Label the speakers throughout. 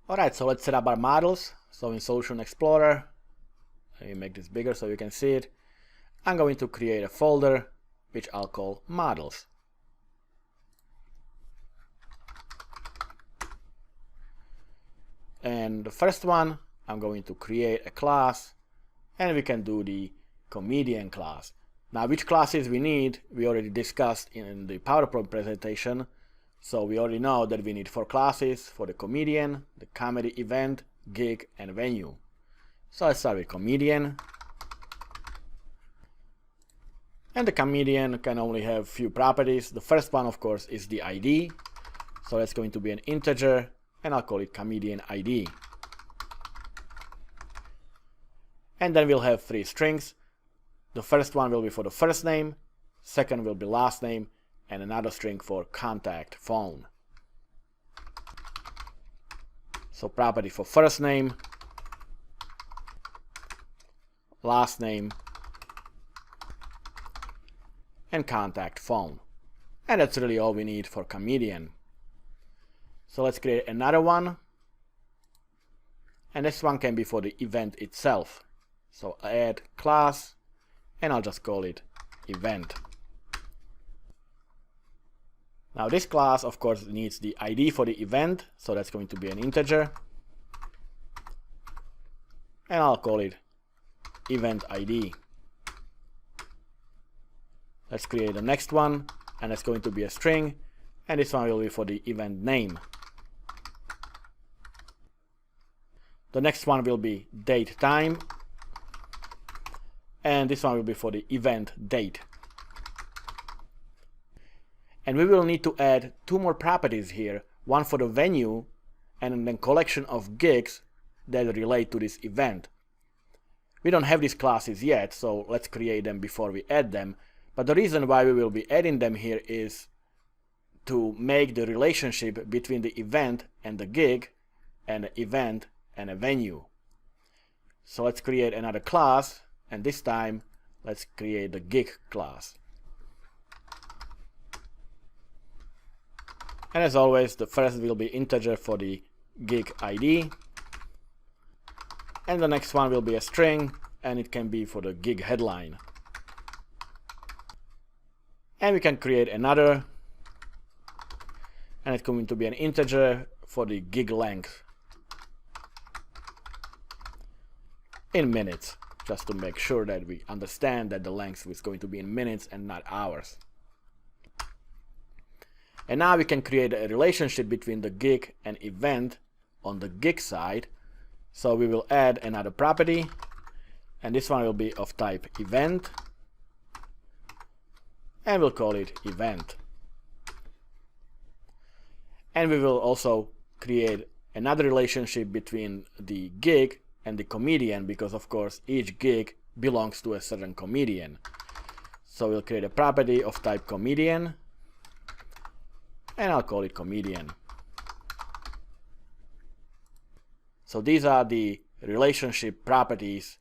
Speaker 1: Alright, so let's set up our models. So in Solution Explorer, let me make this bigger so you can see it. I'm going to create a folder which I'll call models. And the first one, I'm going to create a class, and we can do the comedian class. Now, which classes we need, we already discussed in the PowerPoint presentation. So we already know that we need 4 classes for the comedian, the comedy event, gig, and venue. So let's start with comedian. And the comedian can only have few properties. The first one, of course, is the ID. So that's going to be an integer, and I'll call it comedian ID. And then we'll have 3 strings. The first one will be for the first name, second will be last name, and another string for contact phone. So property for first name, last name, and contact phone. And that's really all we need for comedian. So let's create another one. And this one can be for the event itself. So add class, and I'll just call it event. Now this class, of course, needs the ID for the event, so that's going to be an integer. And I'll call it event ID. Let's create the next one, and it's going to be a string, and this one will be for the event name. The next one will be date time, and this one will be for the event date. And we will need to add 2 more properties here, one for the venue and then collection of gigs that relate to this event. We don't have these classes yet, so let's create them before we add them. But the reason why we will be adding them here is to make the relationship between the event and the gig, and the event and a venue. So let's create another class, and this time let's create the gig class. And as always, the first will be integer for the gig ID, and the next one will be a string, and it can be for the gig headline. And we can create another, and it's going to be an integer for the gig length in minutes, just to make sure that we understand that the length is going to be in minutes and not hours. And now we can create a relationship between the gig and event on the gig side. So we will add another property, and this one will be of type event, and we'll call it event. And we will also create another relationship between the gig and the comedian, because of course each gig belongs to a certain comedian. So we'll create a property of type comedian, and I'll call it comedian. So these are the relationship properties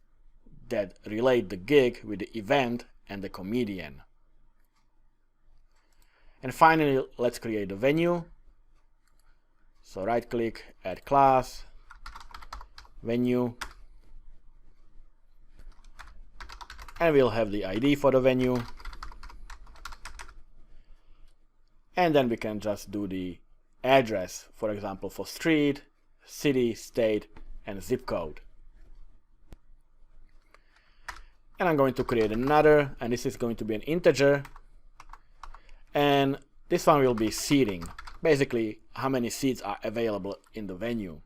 Speaker 1: that relate the gig with the event and the comedian. And finally, let's create the venue. So right click, add class, venue, and we'll have the ID for the venue. And then we can just do the address, for example, for street, city, state, and zip code. And I'm going to create another, and this is going to be an integer. And this one will be seating, basically how many seats are available in the venue.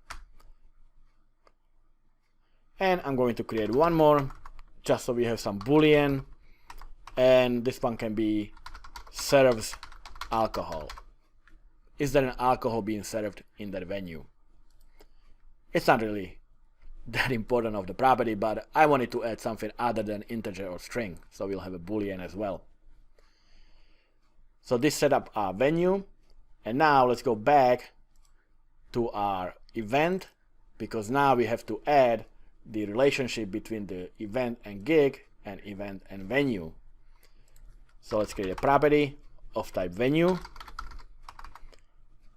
Speaker 1: And I'm going to create one more, just so we have some boolean, and this one can be serves alcohol. Is there an alcohol being served in that venue? It's not really that important of the property, but I wanted to add something other than integer or string, so we'll have a boolean as well. So this set up our venue, and now let's go back to our event, because now we have to add the relationship between the event and gig and event and venue. So let's create a property of type venue,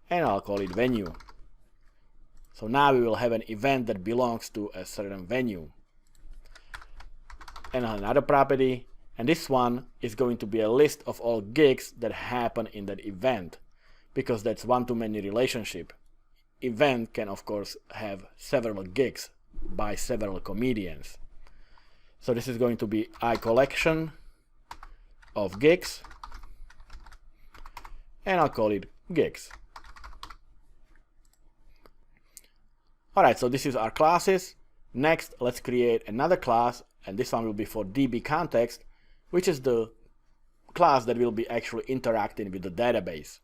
Speaker 1: and I'll call it venue. So now we will have an event that belongs to a certain venue. And another property, and this one is going to be a list of all gigs that happen in that event, because that's one-to-many relationship. Event can of course have several gigs by several comedians. So this is going to be iCollection of gigs, and I'll call it gigs. Alright, so this is our classes. Next, let's create another class, and this one will be for DB context, which is the class that will be actually interacting with the database.